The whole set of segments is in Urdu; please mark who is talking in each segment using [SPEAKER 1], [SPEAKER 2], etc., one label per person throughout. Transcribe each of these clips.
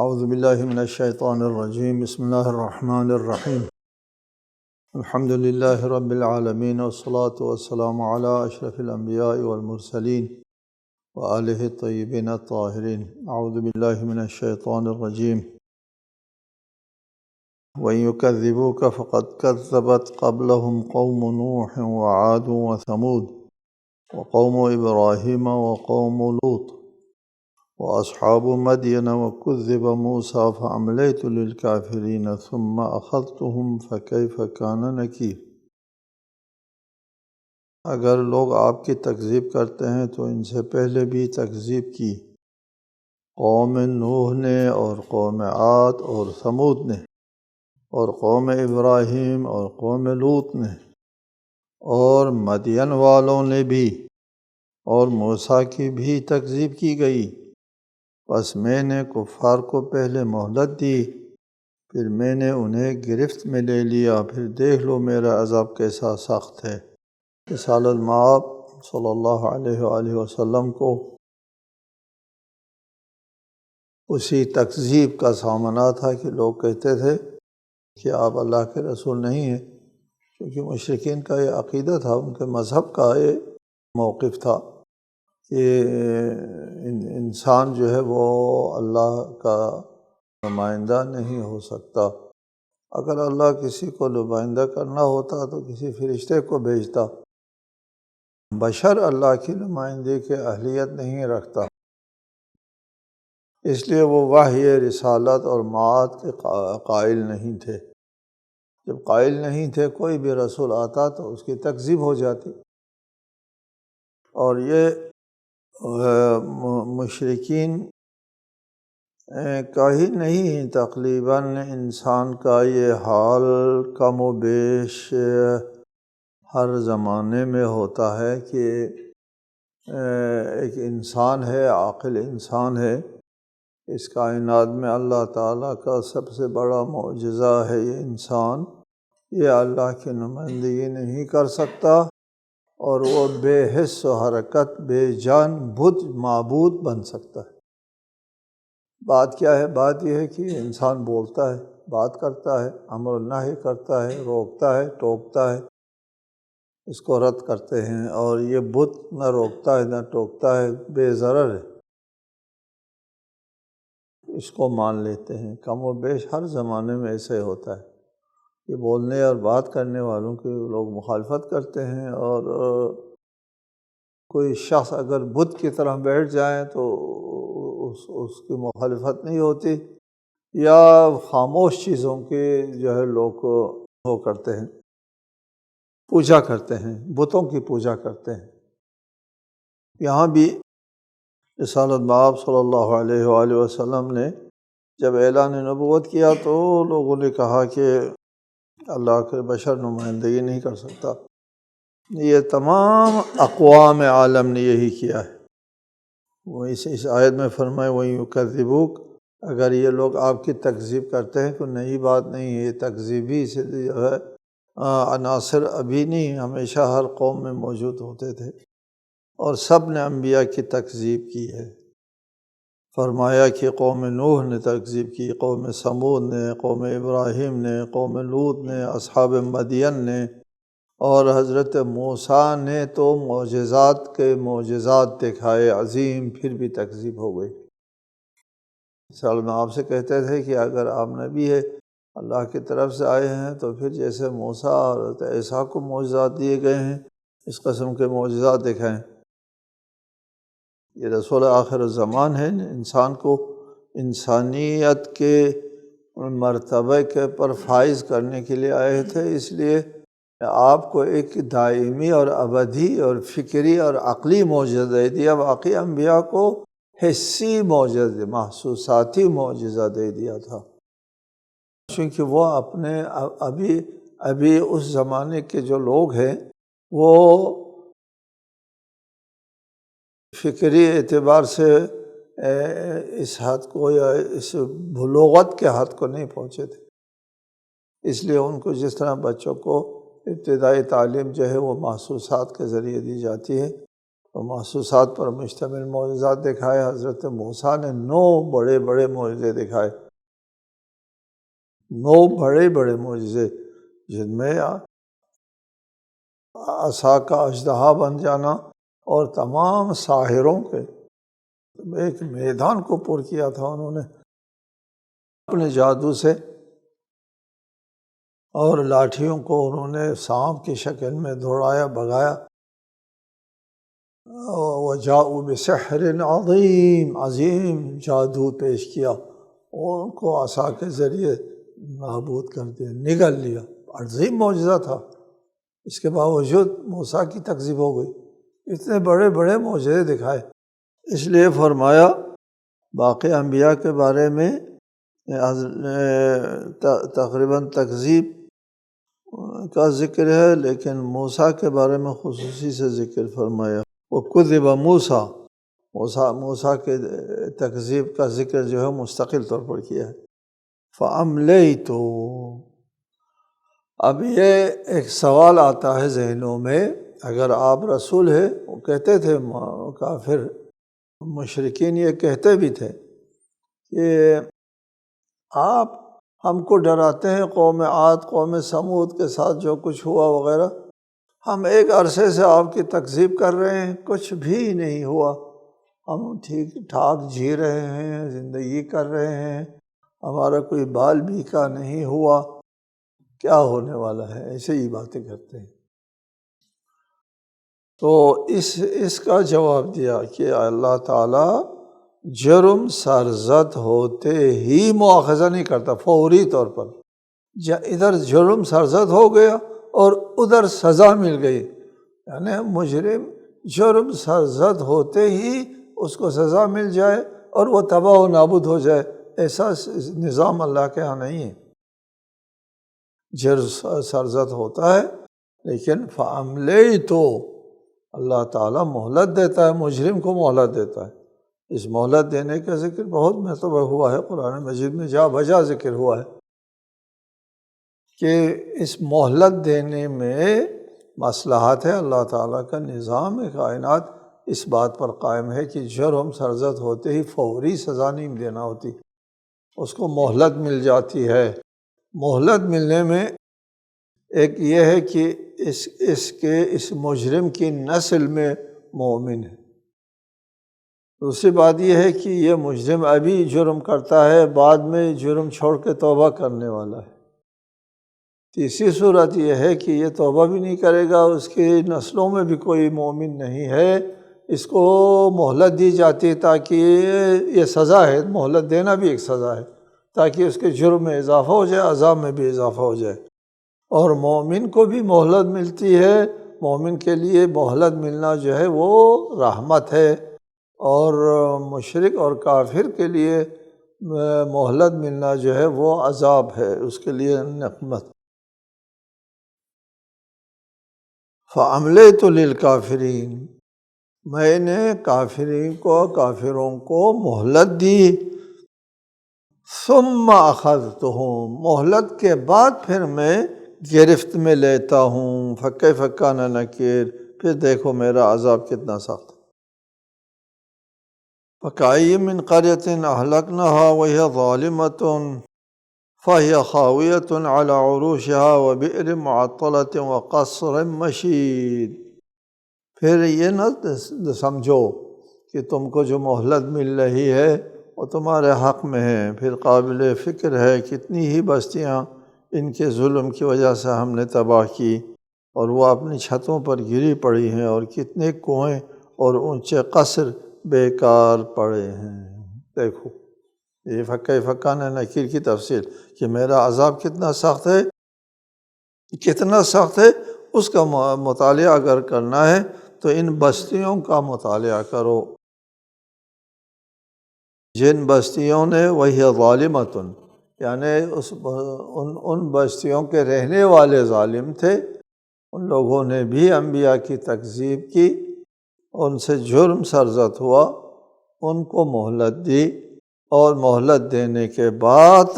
[SPEAKER 1] اعوذ باللہ من الشیطان الرجیم، بسم اللہ الرحمن الرحیم۔ الحمد للہ رب العالمین، والصلاة والسلام علی اشرف الانبیاء والمرسلین وآلہ الطیبین الطاہرین۔ اعوذ باللہ من الشیطان الرجیم۔ وَإِن يُكَذِّبُوكَ فَقَدْ كَذَّبَتْ قَبْلَهُمْ قَوْمُ نُوحٍ وَعَادٌ وَثَمُودُ وَقَوْمُ إِبْرَاهِيمَ وَقَوْمُ لُوطٍ وَأَصْحَابُ مَدْيَنَ وَكُذِّبَ مُوسَىٰ فَأَمْلَيْتُ لِلْكَافِرِينَ ثُمَّ أَخَذْتُهُمْ فَكَيْفَ كَانَ نَكِيرِ۔ اگر لوگ آپ کی تکذیب کرتے ہیں تو ان سے پہلے بھی تکذیب کی، قوم نوح نے اور قوم عاد اور ثمود نے اور قوم ابراہیم اور قوم لوط نے اور مدین والوں نے بھی، اور موسیٰ کی بھی تکذیب کی گئی۔ بس میں نے کفار کو پہلے مہلت دی، پھر میں نے انہیں گرفت میں لے لیا، پھر دیکھ لو میرا عذاب کیسا سخت ہے۔ رسالۃ المآب صلی اللہ علیہ وآلہ وسلم کو اسی تکذیب کا سامنا تھا کہ لوگ کہتے تھے کہ آپ اللہ کے رسول نہیں ہیں، کیونکہ مشرکین کا یہ عقیدہ تھا، ان کے مذہب کا یہ موقف تھا کہ انسان جو ہے وہ اللہ کا نمائندہ نہیں ہو سکتا۔ اگر اللہ کسی کو نمائندہ کرنا ہوتا تو کسی فرشتے کو بھیجتا۔ بشر اللہ کی نمائندگی کی اہلیت نہیں رکھتا، اس لیے وہ وحی رسالت اور معاد کے قائل نہیں تھے۔ جب قائل نہیں تھے، کوئی بھی رسول آتا تو اس کی تکذیب ہو جاتی، اور یہ مشرکین کا ہی نہیں، تقریباً انسان کا یہ حال کم و بیش ہر زمانے میں ہوتا ہے کہ ایک انسان ہے، عاقل انسان ہے، اس کائنات میں اللہ تعالیٰ کا سب سے بڑا معجزہ ہے یہ انسان، یہ اللہ کی نمائندگی نہیں کر سکتا، اور وہ بے حس و حرکت، بے جان بت معبود بن سکتا ہے۔ بات کیا ہے؟ بات یہ ہے کہ انسان بولتا ہے، بات کرتا ہے، امر و نہی کرتا ہے، روکتا ہے، ٹوکتا ہے، اس کو رد کرتے ہیں، اور یہ بت نہ روکتا ہے نہ ٹوکتا ہے، بے ضرر ہے، اس کو مان لیتے ہیں۔ کم و بیش ہر زمانے میں ایسے ہوتا ہے، یہ بولنے اور بات کرنے والوں کے لوگ مخالفت کرتے ہیں، اور کوئی شخص اگر بت کی طرح بیٹھ جائیں تو اس کی مخالفت نہیں ہوتی، یا خاموش چیزوں کی جو ہے لوگ وہ کرتے ہیں، پوجا کرتے ہیں، بتوں کی پوجا کرتے ہیں۔ یہاں بھی رسالۃ مآب صلی اللہ علیہ وآلہ وسلم نے جب اعلان نبوت کیا تو لوگوں نے کہا کہ اللہ کے بشر نمائندگی نہیں کر سکتا۔ یہ تمام اقوام عالم نے یہی کیا ہے۔ وہ اس آیت میں فرمائے وَإِن يُكَذِّبُوكَ، اگر یہ لوگ آپ کی تکذیب کرتے ہیں، کوئی نئی بات نہیں ہے، یہ تکذیبی سے جو ہے عناصر ابھی نہیں، ہمیشہ ہر قوم میں موجود ہوتے تھے، اور سب نے انبیاء کی تکذیب کی ہے۔ فرمایا کہ قوم نوح نے تکذیب کی، قوم ثمود نے، قوم ابراہیم نے، قوم لوط نے، اصحاب مدین نے، اور حضرت موسیٰ نے تو معجزات کے معجزات دکھائے عظیم، پھر بھی تکذیب ہو گئی۔ مثال میں آپ سے کہتے تھے کہ اگر آپ نبی ہے، اللہ کی طرف سے آئے ہیں، تو پھر جیسے موسیٰ اور حضرت عیسیٰ کو معجزات دیے گئے ہیں، اس قسم کے معجزات دکھائیں۔ یہ رسول آخر الزمان ہے، انسان کو انسانیت کے مرتبے کے پر فائز کرنے کے لیے آئے تھے، اس لیے آپ کو ایک دائمی اور ابدی اور فکری اور عقلی معجزہ دے دیا۔ باقی انبیاء کو حسی معجزہ، محسوساتی معجزہ دے دیا تھا، کیونکہ وہ اپنے ابھی اس زمانے کے جو لوگ ہیں وہ فکری اعتبار سے اس حد کو یا اس بلوغت کے حد کو نہیں پہنچے تھے، اس لیے ان کو جس طرح بچوں کو ابتدائی تعلیم جو ہے وہ محسوسات کے ذریعے دی جاتی ہے، تو محسوسات پر مشتمل معجزات دکھائے۔ حضرت موسیٰ نے 9 بڑے بڑے معجزے دکھائے، 9 بڑے بڑے معجزے، جن میں عصا کا اژدہا بن جانا اور تمام ساحروں کے ایک میدان کو پر کیا تھا انہوں نے اپنے جادو سے، اور لاٹھیوں کو انہوں نے سانپ کی شکل میں دوڑایا بھگایا۔ وَجَاءُوا بِسِحْرٍ عَظِيمٍ، عظیم جادو پیش کیا اور ان کو عصا کے ذریعے نابود کر دیا، نگل لیا۔ عظیم معجزہ تھا، اس کے باوجود موسیٰ کی تکذیب ہو گئی۔ اتنے بڑے بڑے معجزے دکھائے، اس لیے فرمایا باقی انبیاء کے بارے میں تقریباً تکذیب کا ذکر ہے، لیکن موسیٰ کے بارے میں خصوصی سے ذکر فرمایا۔ وَكُذِّبَ موسیٰ کے تکذیب کا ذکر جو ہے مستقل طور پر کیا ہے۔ فَأَمْلَيْتُ، اب یہ ایک سوال آتا ہے ذہنوں میں، اگر آپ رسول ہیں، وہ کہتے تھے کافر مشرکین یہ کہتے بھی تھے کہ آپ ہم کو ڈراتے ہیں قوم عاد قوم سمود کے ساتھ جو کچھ ہوا وغیرہ، ہم ایک عرصے سے آپ کی تکذیب کر رہے ہیں، کچھ بھی نہیں ہوا، ہم ٹھیک ٹھاک جی رہے ہیں، زندگی کر رہے ہیں، ہمارا کوئی بال بھی کا نہیں ہوا، کیا ہونے والا ہے، ایسے ہی باتیں کرتے ہیں۔ تو اس کا جواب دیا کہ اللہ تعالیٰ جرم سرزد ہوتے ہی مواخذہ نہیں کرتا، فوری طور پر، ادھر جرم سرزد ہو گیا اور ادھر سزا مل گئی، یعنی مجرم جرم سرزد ہوتے ہی اس کو سزا مل جائے اور وہ تباہ و نابود ہو جائے، ایسا نظام اللہ کے ہاں نہیں ہے۔ جرم سرزد ہوتا ہے، لیکن فَأَمْلَيْتُ، اللہ تعالیٰ مہلت دیتا ہے، مجرم کو مہلت دیتا ہے۔ اس مہلت دینے کا ذکر بہت مرتبہ ہوا ہے، قرآن مجید میں جا بجا ذکر ہوا ہے کہ اس مہلت دینے میں مصلحت ہے۔ اللہ تعالیٰ کا نظام کائنات اس بات پر قائم ہے کہ جرم سرزد ہوتے ہی فوری سزا نہیں دینا ہوتی، اس کو مہلت مل جاتی ہے۔ مہلت ملنے میں ایک یہ ہے کہ اس مجرم کی نسل میں مومن ہے۔ دوسری بات یہ ہے کہ یہ مجرم ابھی جرم کرتا ہے، بعد میں جرم چھوڑ کے توبہ کرنے والا ہے۔ تیسری صورت یہ ہے کہ یہ توبہ بھی نہیں کرے گا، اس کی نسلوں میں بھی کوئی مومن نہیں ہے، اس کو مہلت دی جاتی ہے تاکہ یہ سزا ہے، مہلت دینا بھی ایک سزا ہے تاکہ اس کے جرم میں اضافہ ہو جائے، عذاب میں بھی اضافہ ہو جائے۔ اور مومن کو بھی مہلت ملتی ہے، مومن کے لیے مہلت ملنا جو ہے وہ رحمت ہے، اور مشرک اور کافر کے لیے مہلت ملنا جو ہے وہ عذاب ہے، اس کے لیے نقمت۔ فَأَمْلَيْتُ لِلْكَافِرِينَ، میں نے کافروں کو مہلت دی۔ ثُمَّ أَخَذْتُهُمْ، مہلت کے بعد پھر میں گرفت میں لیتا ہوں۔ فَكَيْفَ كَانَ نَكِيرِ، پھر دیکھو میرا عذاب کتنا سخت۔ فَكَأَيٍّ مِّن قَرْيَةٍ أَهْلَكْنَاهَا وَهِيَ ظَالِمَةٌ فَهِيَ خَاوِيَةٌ عَلَى عُرُوشِهَا وَبِئْرٍ مُّعَطَّلَةٍ وَقَصْرٍ مَّشِيدٍ۔ پھر یہ نہ سمجھو کہ تم کو جو مہلت مل رہی ہے وہ تمہارے حق میں ہے، پھر قابل فکر ہے کتنی ہی بستیاں ان کے ظلم کی وجہ سے ہم نے تباہ کی اور وہ اپنی چھتوں پر گری پڑی ہیں، اور کتنے کنویں اور اونچے قصر بیکار پڑے ہیں۔ دیکھو یہ فَكَيْفَ كَانَ نَكِيرِ کی تفصیل کہ میرا عذاب کتنا سخت ہے، کتنا سخت ہے، اس کا مطالعہ اگر کرنا ہے تو ان بستیوں کا مطالعہ کرو، جن بستیوں نے وَهِيَ ظَالِمَةٌ، یعنی ان بستیوں کے رہنے والے ظالم تھے، ان لوگوں نے بھی انبیاء کی تکذیب کی، ان سے جرم سرزد ہوا، ان کو مہلت دی، اور مہلت دینے کے بعد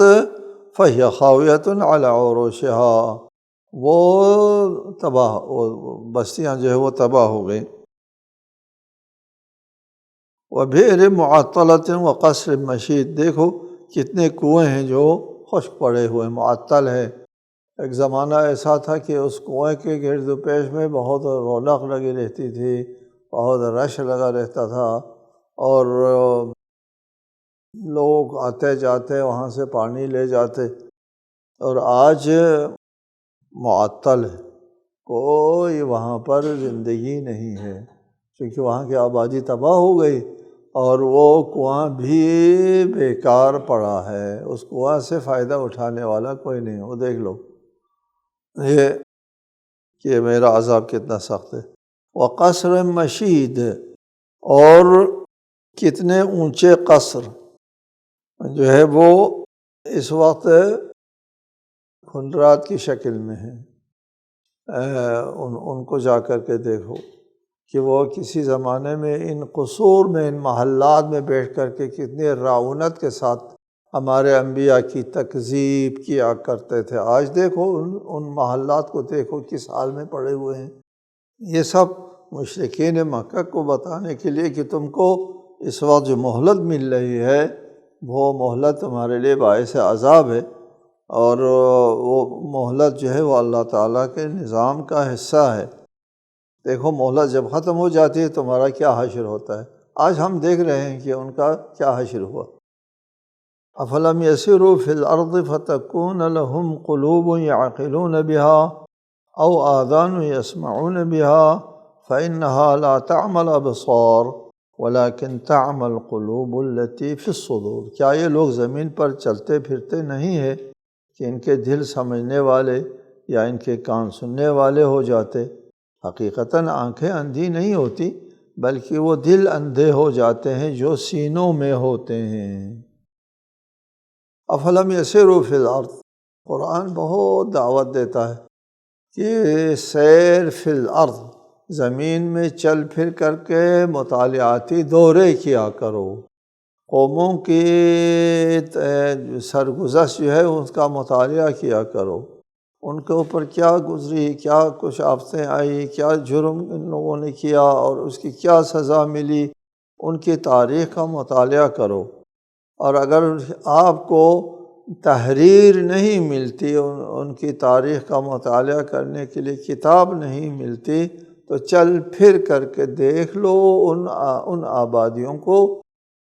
[SPEAKER 1] فَهِيَ خَاوِيَةٌ عَلَى عُرُوشِهَا، وہ بستیاں جو ہے وہ تباہ ہو گئیں۔ وبئر معطلۃ وقصر مشید، دیکھو کتنے کنویں ہیں جو خشک پڑے ہوئے، معطل ہے۔ ایک زمانہ ایسا تھا کہ اس کنویں کے گرد و پیش میں بہت رونق لگی رہتی تھی، بہت رش لگا رہتا تھا، اور لوگ آتے جاتے وہاں سے پانی لے جاتے۔ اور آج معطل ہے، کوئی وہاں پر زندگی نہیں ہے، کیونکہ وہاں کی آبادی تباہ ہو گئی، اور وہ کنواں بھی بیکار پڑا ہے، اس کنواں سے فائدہ اٹھانے والا کوئی نہیں۔ وہ دیکھ لو یہ کہ میرا عذاب کتنا سخت ہے۔ وقصر مشید، اور کتنے اونچے قصر جو ہے وہ اس وقت کھنڈرات کی شکل میں ہیں۔ ان کو جا کر کے دیکھو کہ وہ کسی زمانے میں ان قصور میں، ان محلات میں بیٹھ کر کے کتنی رعونت کے ساتھ ہمارے انبیاء کی تکذیب کیا کرتے تھے۔ آج دیکھو ان محلات کو، دیکھو کس حال میں پڑے ہوئے ہیں۔ یہ سب مشرکین مکہ کو بتانے کے لیے کہ تم کو اس وقت جو مہلت مل رہی ہے وہ مہلت تمہارے لیے باعث عذاب ہے، اور وہ مہلت جو ہے وہ اللہ تعالیٰ کے نظام کا حصہ ہے۔ دیکھو مہلت جب ختم ہو جاتی ہے تمہارا کیا حشر ہوتا ہے۔ آج ہم دیکھ رہے ہیں کہ ان کا کیا حشر ہوا۔ افلم یسیروا فی الارض فتکون لهم قلوب یعقلون بها او آذان یسمعون بها فإنها لا تعمى الابصار ولكن تعمى القلوب التي في الصدور۔ کیا یہ لوگ زمین پر چلتے پھرتے نہیں ہیں کہ ان کے دل سمجھنے والے یا ان کے کان سننے والے ہو جاتے؟ حقیقتاً آنکھیں اندھی نہیں ہوتی، بلکہ وہ دل اندھے ہو جاتے ہیں جو سینوں میں ہوتے ہیں۔ افلم یسیروا فی الارض، قرآن بہت دعوت دیتا ہے کہ سیر فی الارض، زمین میں چل پھر کر کے مطالعاتی دورے کیا کرو، قوموں کی سرگزشت جو ہے اس کا مطالعہ کیا کرو، ان کے اوپر کیا گزری، کیا کچھ آفتیں آئی، کیا جرم ان لوگوں نے کیا اور اس کی کیا سزا ملی، ان کی تاریخ کا مطالعہ کرو۔ اور اگر آپ کو تحریر نہیں ملتی، ان کی تاریخ کا مطالعہ کرنے کے لیے کتاب نہیں ملتی، تو چل پھر کر کے دیکھ لو ان آبادیوں کو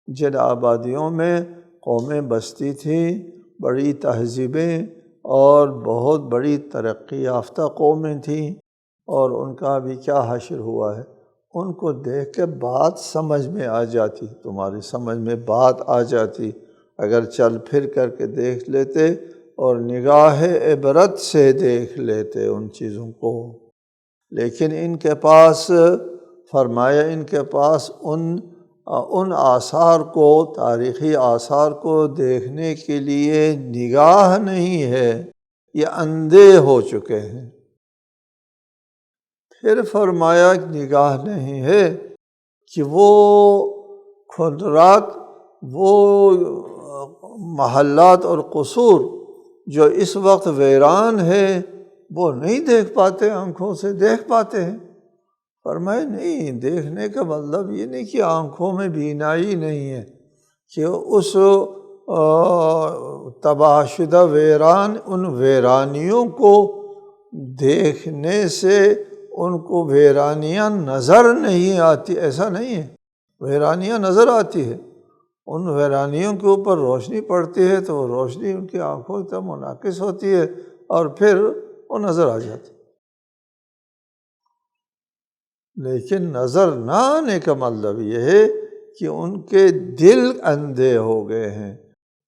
[SPEAKER 1] جن آبادیوں میں قومیں بستی تھیں، بڑی تہذیبیں اور بہت بڑی ترقی یافتہ قومیں تھیں، اور ان کا بھی کیا حشر ہوا ہے۔ ان کو دیکھ کے بات سمجھ میں آ جاتی، تمہاری سمجھ میں بات آ جاتی اگر چل پھر کر کے دیکھ لیتے اور نگاہ عبرت سے دیکھ لیتے ان چیزوں کو۔ لیکن ان کے پاس، فرمایا ان کے پاس ان آثار کو، تاریخی آثار کو دیکھنے کے لیے نگاہ نہیں ہے، یہ اندھے ہو چکے ہیں۔ پھر فرمایا نگاہ نہیں ہے کہ وہ کھنڈرات، وہ محلات اور قصور جو اس وقت ویران ہے وہ نہیں دیکھ پاتے، آنکھوں سے دیکھ پاتے ہیں۔ فرمائے نہیں، دیکھنے کا مطلب یہ نہیں کہ آنکھوں میں بینائی نہیں ہے، کہ اس تباہ شدہ ویران، ان ویرانیوں کو دیکھنے سے ان کو ویرانیاں نظر نہیں آتی، ایسا نہیں ہے، ویرانیاں نظر آتی ہے۔ ان ویرانیوں کے اوپر روشنی پڑتی ہے تو وہ روشنی ان کی آنکھوں تک منعکس ہوتی ہے اور پھر وہ نظر آ جاتی۔ لیکن نظر نہ آنے کا مطلب یہ ہے کہ ان کے دل اندھے ہو گئے ہیں،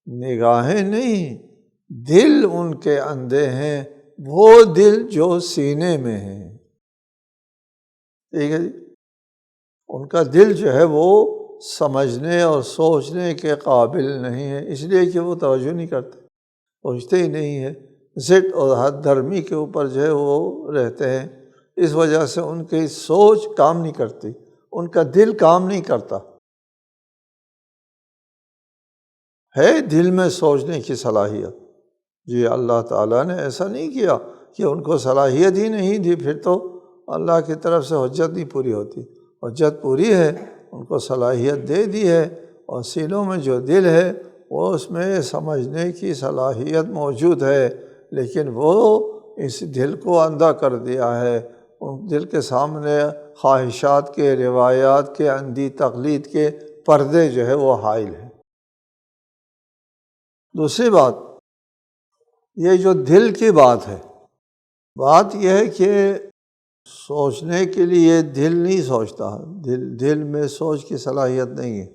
[SPEAKER 1] نگاہیں نہیں، دل ان کے اندھے ہیں، وہ دل جو سینے میں ہیں۔ ٹھیک ہے جی، ان کا دل جو ہے وہ سمجھنے اور سوچنے کے قابل نہیں ہے، اس لیے کہ وہ توجہ نہیں کرتے، سوچتے ہی نہیں ہے، ضد اور حد درمی کے اوپر جو ہے وہ رہتے ہیں۔ اس وجہ سے ان کی سوچ کام نہیں کرتی، ان کا دل کام نہیں کرتا۔ ہے دل میں سوچنے کی صلاحیت، جی اللہ تعالیٰ نے ایسا نہیں کیا کہ ان کو صلاحیت ہی نہیں دی، پھر تو اللہ کی طرف سے حجت نہیں پوری ہوتی۔ حجت پوری ہے، ان کو صلاحیت دے دی ہے، اور سینوں میں جو دل ہے وہ اس میں سمجھنے کی صلاحیت موجود ہے، لیکن وہ اس دل کو اندھا کر دیا ہے، ان دل کے سامنے خواہشات کے، روایات کے، اندھی تقلید کے پردے جو ہے وہ حائل ہیں۔ دوسری بات، یہ جو دل کی بات ہے، بات یہ ہے کہ سوچنے کے لیے دل نہیں سوچتا، دل میں سوچ کی صلاحیت نہیں ہے۔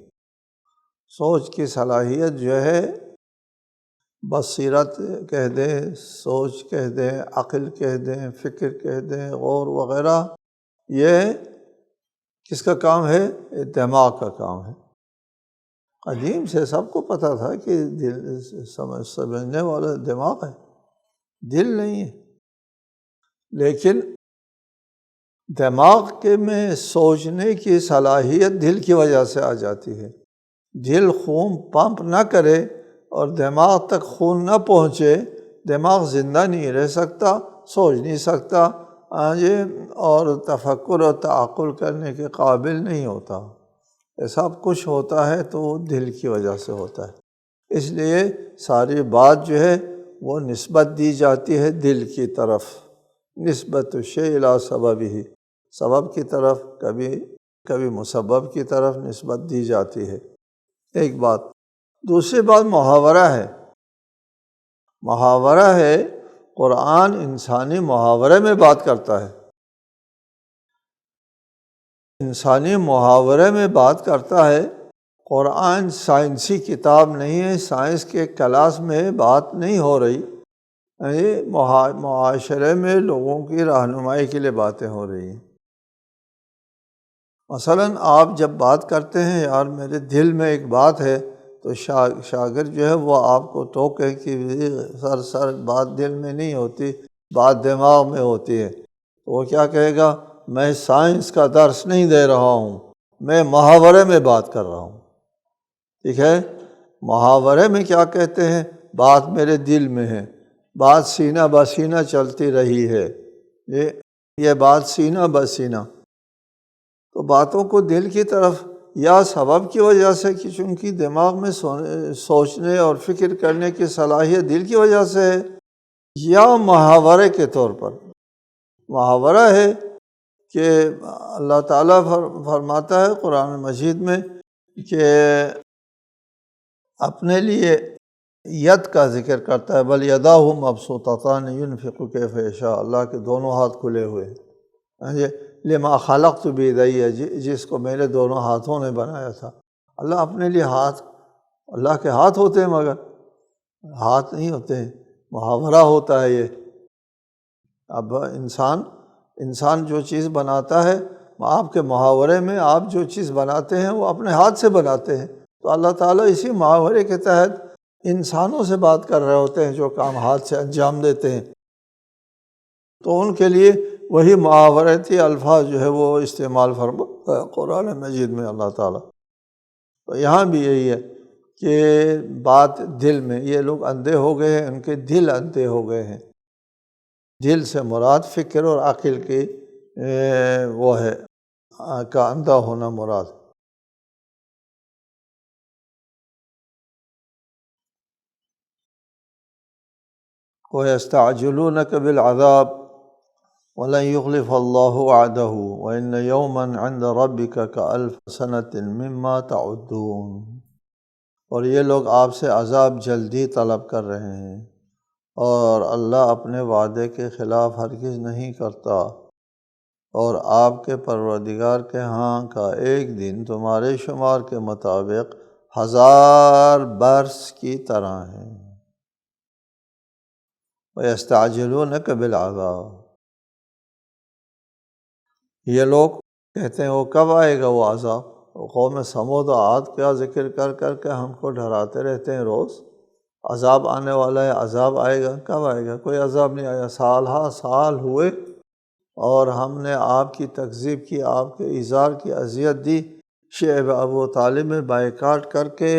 [SPEAKER 1] سوچ کی صلاحیت جو ہے بصیرت کہہ دیں، سوچ کہہ دیں، عقل کہہ دیں، فکر کہہ دیں، غور وغیرہ، یہ کس کا کام ہے؟ دماغ کا کام ہے۔ قدیم سے سب کو پتہ تھا کہ دل سمجھنے والا دماغ ہے، دل نہیں ہے، لیکن دماغ کے میں سوچنے کی صلاحیت دل کی وجہ سے آ جاتی ہے۔ دل خون پمپ نہ کرے اور دماغ تک خون نہ پہنچے، دماغ زندہ نہیں رہ سکتا، سوچ نہیں سکتا، اور تفکر اور تعقل کرنے کے قابل نہیں ہوتا۔ یہ سب کچھ ہوتا ہے تو وہ دل کی وجہ سے ہوتا ہے۔ اس لیے ساری بات جو ہے وہ نسبت دی جاتی ہے دل کی طرف، نسبت الشیء الی سببہ، سبب کی طرف، کبھی مسبب کی طرف نسبت دی جاتی ہے، ایک بات۔ دوسری بات محاورہ ہے۔ محاورہ ہے، قرآن انسانی محاورے میں بات کرتا ہے، انسانی محاورے میں بات کرتا ہے۔ قرآن سائنسی کتاب نہیں ہے، سائنس کے کلاس میں بات نہیں ہو رہی، معاشرے میں لوگوں کی رہنمائی کے لیے باتیں ہو رہی ہیں۔ مثلاً آپ جب بات کرتے ہیں، یار میرے دل میں ایک بات ہے، تو شاگرد جو ہے وہ آپ کو ٹوکے کہ سر بات دل میں نہیں ہوتی، بات دماغ میں ہوتی ہے، تو وہ کیا کہے گا؟ میں سائنس کا درس نہیں دے رہا ہوں، میں محاورے میں بات کر رہا ہوں۔ ٹھیک ہے؟ محاورے میں کیا کہتے ہیں؟ بات میرے دل میں ہے، بات سینہ بسینہ چلتی رہی ہے، یہ بات سینہ بسینہ، تو باتوں کو دل کی طرف یا سبب کی وجہ سے کہ چونکہ دماغ میں سوچنے اور فکر کرنے کی صلاحیت دل کی وجہ سے ہے، یا محاورے کے طور پر۔ محاورہ ہے کہ اللہ تعالیٰ فرماتا ہے قرآن مجید میں کہ اپنے لیے ید کا ذکر کرتا ہے، بل یداہ مبسوطتان ینفق کیف یشاء، اللہ کے دونوں ہاتھ کھلے ہوئے ہیں۔ لما خلقت بیدی، جس کو میرے دونوں ہاتھوں نے بنایا تھا۔ اللہ اپنے لیے ہاتھ، اللہ کے ہاتھ ہوتے ہیں مگر ہاتھ نہیں ہوتے ہیں، محاورہ ہوتا ہے یہ۔ اب انسان جو چیز بناتا ہے، آپ کے محاورے میں آپ جو چیز بناتے ہیں وہ اپنے ہاتھ سے بناتے ہیں، تو اللہ تعالیٰ اسی محاورے کے تحت انسانوں سے بات کر رہے ہوتے ہیں جو کام ہاتھ سے انجام دیتے ہیں، تو ان کے لیے وہی محاورتی الفاظ جو ہے وہ استعمال فرما قرآن مجید میں اللہ تعالیٰ۔ تو یہاں بھی یہی ہے کہ بات دل میں، یہ لوگ اندھے ہو گئے ہیں، ان کے دل اندھے ہو گئے ہیں۔ دل سے مراد فکر اور عقل کی وہ ہے کا اندھا ہونا مراد۔ وَيَسْتَعْجِلُونَكَ بِالْعَذَابِ وَلَنْ يُخْلِفَ اللَّهُ وَعْدَهُ وَإِنَّ يَوْمًا عِنْدَ رَبِّكَ كَأَلْفِ سَنَةٍ مِّمَّا تَعُدُّونَ۔ اور یہ لوگ آپ سے عذاب جلدی طلب کر رہے ہیں، اور اللہ اپنے وعدے کے خلاف ہرگز نہیں کرتا، اور آپ کے پروردگار کے ہاں کا ایک دن تمہارے شمار کے مطابق 1000 برس کی طرح ہے۔ وَيَسْتَعْجِلُونَكَ بِالْعَذَابِ، یہ لوگ کہتے ہیں وہ کب آئے گا وہ عذاب؟ قوم سمود و عاد کیا ذکر کر کر کے ہم کو ڈراتے رہتے ہیں روز، عذاب آنے والا ہے، عذاب آئے گا، کب آئے گا؟ کوئی عذاب نہیں آیا، سال ہا سال ہوئے، اور ہم نے آپ کی تکذیب کی، آپ کے ایذار کی اذیت دی، شعیب ابو طالب میں بائیکاٹ کر کے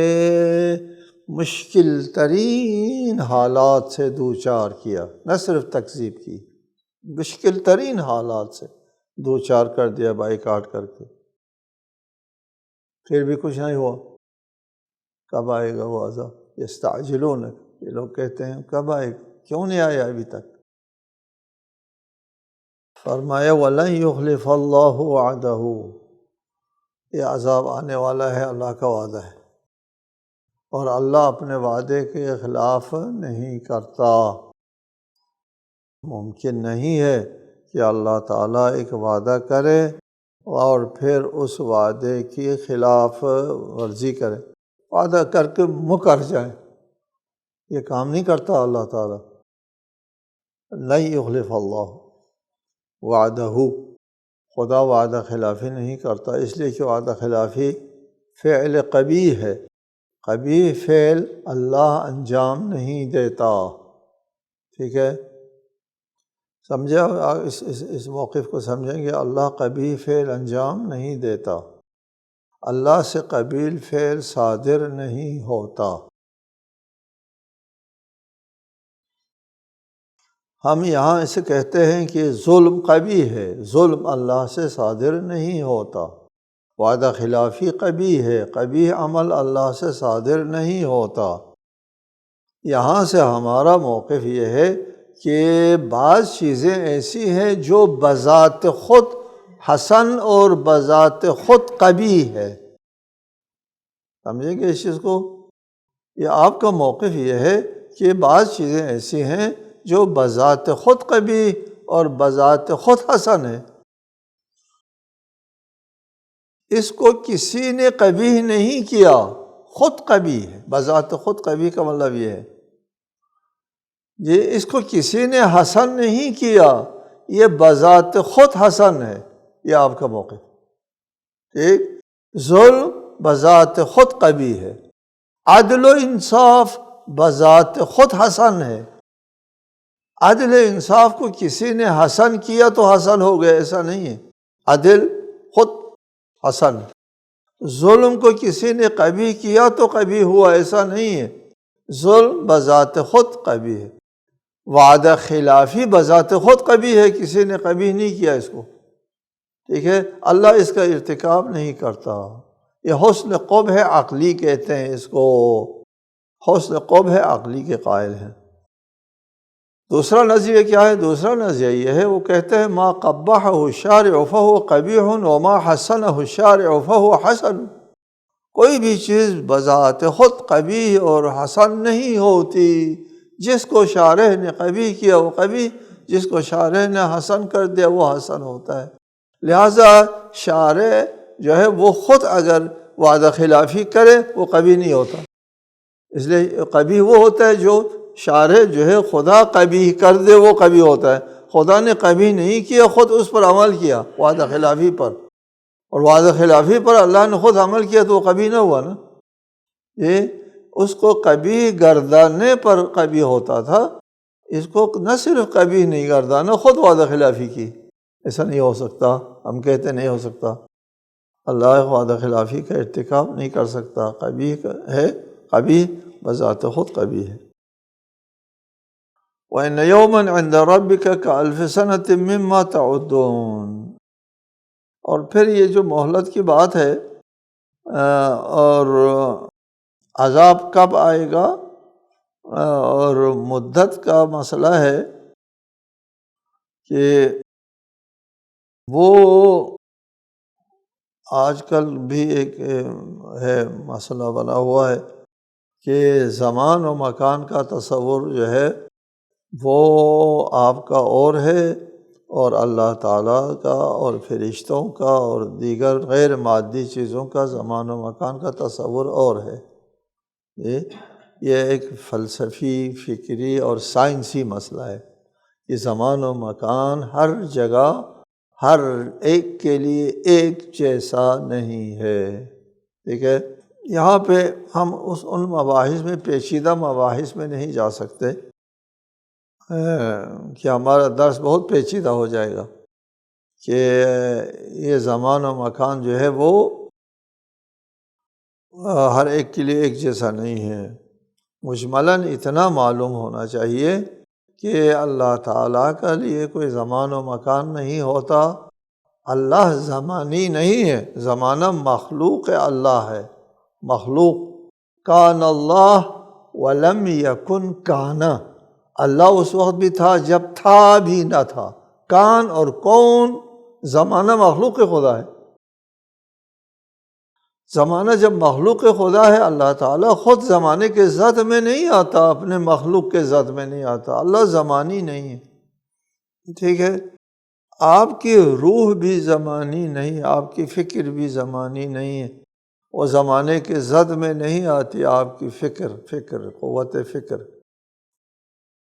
[SPEAKER 1] مشکل ترین حالات سے دوچار کیا، نہ صرف تکذیب کی، مشکل ترین حالات سے دوچار کر دیا بائیکاٹ کر کے۔ پھر بھی کچھ نہیں ہوا۔ کب آئے گا وہ عذاب؟ یستعجلونک، یہ لوگ کہتے ہیں کب آئے گا، کیوں نہیں آیا ابھی تک؟ فرمایا وَلَن يُخْلِفَ اللَّهُ وَعْدَهُ، یہ عذاب آنے والا ہے، اللہ کا وعدہ ہے، اور اللہ اپنے وعدے کے خلاف نہیں کرتا۔ ممکن نہیں ہے کہ اللہ تعالیٰ ایک وعدہ کرے اور پھر اس وعدے کی خلاف ورزی کرے، وعدہ کر کے مکر جائے، یہ کام نہیں کرتا اللہ تعالیٰ۔ لن یخلف اللہ وعدہ، خدا وعدہ خلافی نہیں کرتا، اس لیے کہ وعدہ خلافی فعل قبیح ہے، قبیح فعل اللہ انجام نہیں دیتا۔ ٹھیک ہے، سمجھا؟ اس موقف کو سمجھیں گے، اللہ قبیح فعل انجام نہیں دیتا، اللہ سے قبیح فعل صادر نہیں ہوتا۔ ہم یہاں اسے کہتے ہیں کہ ظلم قبیح ہے، ظلم اللہ سے صادر نہیں ہوتا، وعدہ خلافی قبیح ہے، قبیح عمل اللہ سے صادر نہیں ہوتا۔ یہاں سے ہمارا موقف یہ ہے کہ بعض چیزیں ایسی ہیں جو بذات خود حسن اور بذات خود قبیح ہے، سمجھیں گے اس چیز کو؟ یہ آپ کا موقف یہ ہے کہ بعض چیزیں ایسی ہیں جو بذات خود قبیح اور بذات خود حسن ہے، اس کو کسی نے قبیح نہیں کیا، خود قبیح ہے، بذات خود قبیح کا مطلب یہ ہے یہ اس کو کسی نے حسن نہیں کیا، یہ بذات خود حسن ہے، یہ آپ کا موقف۔ ٹھیک، ظلم بذات خود قبیح ہے، عدل و انصاف بذات خود حسن ہے۔ عدل انصاف کو کسی نے حسن کیا تو حسن ہو گیا، ایسا نہیں ہے، عدل خود حسن۔ ظلم کو کسی نے قبیح کیا تو قبیح ہوا، ایسا نہیں ہے، ظلم بذات خود قبیح ہے۔ وعدہ خلافی بذات خود قبیح ہے، کسی نے قبیح نہیں کیا اس کو، ٹھیک ہے، اللہ اس کا ارتکاب نہیں کرتا۔ یہ حسن قبح عقلی کہتے ہیں اس کو، حسن قبح عقلی کے قائل ہیں۔ دوسرا نظریہ کیا ہے؟ دوسرا نظریہ یہ ہے، وہ کہتے ہیں ما قبحہ الشارع فہو قبیح وما حسنہ الشارع فہو حسن، کوئی بھی چیز بذات خود قبیح اور حسن نہیں ہوتی، جس کو شارع نے قبیح کیا وہ قبیح، جس کو شارع نے حسن کر دیا وہ حسن ہوتا ہے۔ لہٰذا شارع جو ہے وہ خود اگر وعدہ خلافی کرے وہ قبیح نہیں ہوتا، اس لیے قبیح وہ ہوتا ہے جو شارع جو ہے خدا قبیح کر دے وہ قبیح ہوتا ہے، خدا نے قبیح نہیں کیا، خود اس پر عمل کیا وعدہ خلافی پر، اور وعدہ خلافی پر اللہ نے خود عمل کیا تو وہ قبیح نہ ہوا نا، یہ اس کو قبیح گردانے پر قبیح ہوتا تھا، اس کو نہ صرف قبیح نہیں گردانا، خود وعدہ خلافی کی، ایسا نہیں ہو سکتا، ہم کہتے نہیں ہو سکتا، اللہ وعدہ خلافی کا ارتکاب نہیں کر سکتا، قبیح ہے، قبیح بذات خود قبیح ہے۔ وَإِنَّ يَوْمًا عِنْدَ رَبِّكَ كَأَلْفِ سَنَةٍ مِّمَّا تَعُدُّونَ، اور پھر یہ جو مہلت کی بات ہے اور عذاب کب آئے گا اور مدت کا مسئلہ ہے کہ وہ آج کل بھی ایک ہے مسئلہ بنا ہوا ہے کہ زمان و مکان کا تصور جو ہے وہ آپ کا اور ہے، اور اللہ تعالیٰ کا اور فرشتوں کا اور دیگر غیر مادی چیزوں کا زمان و مکان کا تصور اور ہے۔ یہ ایک فلسفی، فکری اور سائنسی مسئلہ ہے کہ زمان و مکان ہر جگہ ہر ایک کے لیے ایک جیسا نہیں ہے، ٹھیک ہے۔ یہاں پہ ہم ان مباحث میں، پیچیدہ مباحث میں نہیں جا سکتے کہ ہمارا درس بہت پیچیدہ ہو جائے گا، کہ یہ زمان و مکان جو ہے وہ ہر ایک کے لیے ایک جیسا نہیں ہے۔ مجملاً اتنا معلوم ہونا چاہیے کہ اللہ تعالیٰ کا لیے کوئی زمان و مکان نہیں ہوتا، اللہ زمانی نہیں ہے، زمانہ مخلوق اللہ ہے، مخلوق۔ کان اللہ ولم یکن کانا، اللہ اس وقت بھی تھا جب تھا بھی نہ تھا۔ کان اور کون، زمانہ مخلوق خدا ہے۔ زمانہ جب مخلوق خدا ہے، اللہ تعالیٰ خود زمانے کے ذات میں نہیں آتا، اپنے مخلوق کے ذات میں نہیں آتا، اللہ زمانی نہیں ہے، ٹھیک ہے۔ آپ کی روح بھی زمانی نہیں، آپ کی فکر بھی زمانی نہیں ہے، وہ زمانے کے ذات میں نہیں آتی آپ کی فکر، قوت فکر۔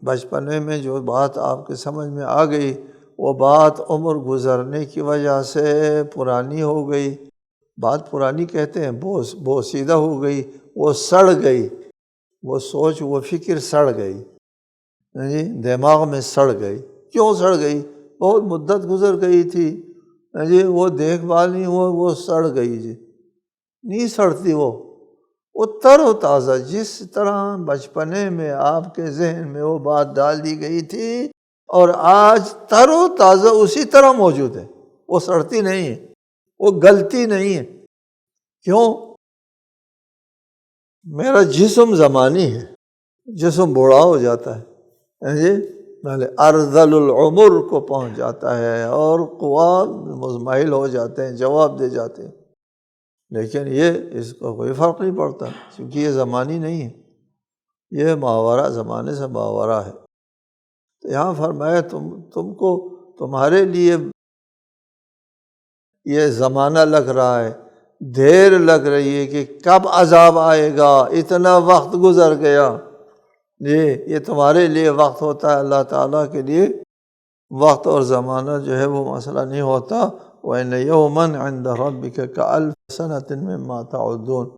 [SPEAKER 1] بچپنے میں جو بات آپ کے سمجھ میں آ گئی، وہ بات عمر گزرنے کی وجہ سے پرانی ہو گئی۔ بات پرانی کہتے ہیں، بوسیدہ ہو گئی، وہ سڑ گئی، وہ سوچ وہ فکر سڑ گئی، جی دماغ میں سڑ گئی۔ کیوں سڑ گئی؟ بہت مدت گزر گئی تھی، جی وہ دیکھ بھال نہیں ہوا، وہ سڑ گئی۔ جی نہیں سڑتی، وہ تر و تازہ، جس طرح بچپنے میں آپ کے ذہن میں وہ بات ڈال دی گئی تھی اور آج تر و تازہ اسی طرح موجود ہے، وہ سڑتی نہیں ہے، وہ گلتی نہیں ہے۔ کیوں؟ میرا جسم زمانی ہے، جسم بوڑھا ہو جاتا ہے، جی ارذل العمر کو پہنچ جاتا ہے اور قوا مزمحل ہو جاتے ہیں، جواب دے جاتے ہیں، لیکن اس کو کوئی فرق نہیں پڑتا، کیونکہ یہ زمانی نہیں ہے، یہ ماورا، زمانے سے ماورا ہے۔ تو یہاں فرمایا تم کو، تمہارے لیے یہ زمانہ لگ رہا ہے، دیر لگ رہی ہے کہ کب عذاب آئے گا، اتنا وقت گزر گیا۔ جی یہ تمہارے لیے وقت ہوتا ہے، اللہ تعالیٰ کے لیے وقت اور زمانہ جو ہے وہ مسئلہ نہیں ہوتا۔ وَإِنَّ يَوْمًا عِنْدَ رَبِّكَ كَأَلْفِ سَنَةٍ مِّمَّا تَعُدُّونَ۔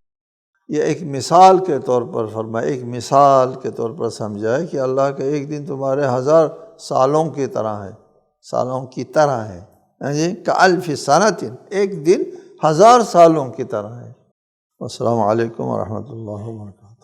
[SPEAKER 1] یہ ایک مثال کے طور پر فرمایا، ایک مثال کے طور پر سمجھائے کہ اللہ کا ایک دن تمہارے 1000 سالوں کی طرح ہے، سالوں کی طرح ہے، جی كَأَلْفِ سَنَةٍ، ایک دن 1000 سالوں کی طرح ہے۔ السلام علیکم ورحمۃ اللہ وبرکاتہ۔